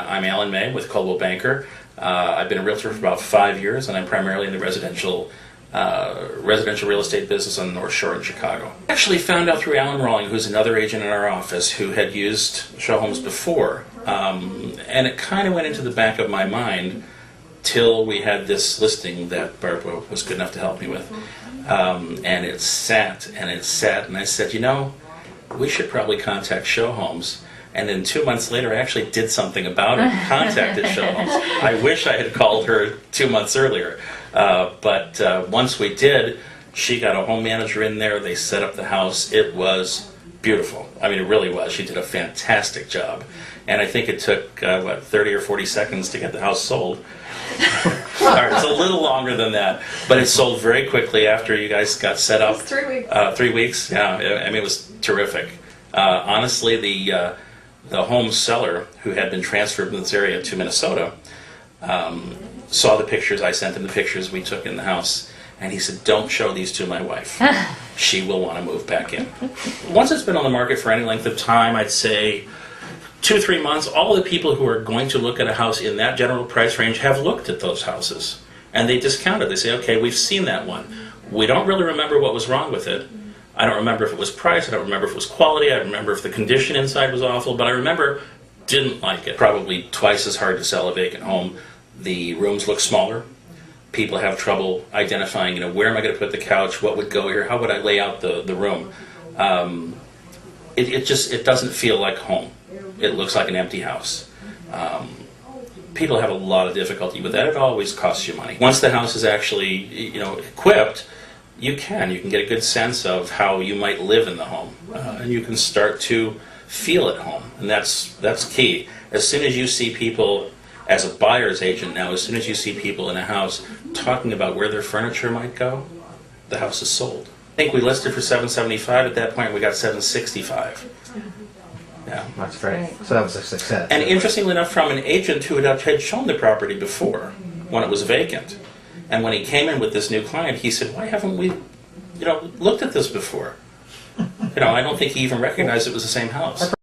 I'm Alan May with Coldwell Banker. I've been a realtor for about 5 years, and I'm primarily in the residential real estate business on the North Shore in Chicago. I actually found out through Alan Rawling, who's another agent in our office who had used Showhomes before, and it kind of went into the back of my mind till we had this listing that Barbara was good enough to help me with. And it sat, and I said, you know, we should probably contact Showhomes. And then 2 months later, I actually did something about it, contacted Showhomes. I wish I had called her 2 months earlier. But once we did, she got a home manager in there, they set up the house. It was beautiful. I mean, it really was. She did a fantastic job. And I think it took, 30 or 40 seconds to get the house sold. Sorry, it's a little longer than that, but it sold very quickly after you guys got set up. It was 3 weeks. 3 weeks, yeah. I mean, it was terrific. Honestly, the home seller, who had been transferred from this area to Minnesota, saw the pictures. I sent him the pictures we took in the house, and he said, don't show these to my wife. She will want to move back in. Once it's been on the market for any length of time, I'd say 2 or 3 months, all the people who are going to look at a house in that general price range have looked at those houses, and they discount it. They say, okay, we've seen that one. We don't really remember what was wrong with it. I don't remember if it was price, I don't remember if it was quality, I don't remember if the condition inside was awful, but I remember didn't like it. Probably twice as hard to sell a vacant home. The rooms look smaller. People have trouble identifying, you know, where am I going to put the couch, what would go here, how would I lay out the room. It doesn't feel like home. It looks like an empty house. People have a lot of difficulty with that. It always costs you money. Once the house is actually, you know, equipped, you can get a good sense of how you might live in the home, and you can start to feel at home, and that's key. As soon as you see people, as a buyer's agent now, as soon as you see people in a house talking about where their furniture might go, the house is sold. I think we listed for $775. At that point, we got $765. Yeah, that's great. So that was a success. And interestingly enough, from an agent who had shown the property before, when it was vacant. And when he came in with this new client, he said, why haven't we, you know, looked at this before? You know, I don't think he even recognized it was the same house.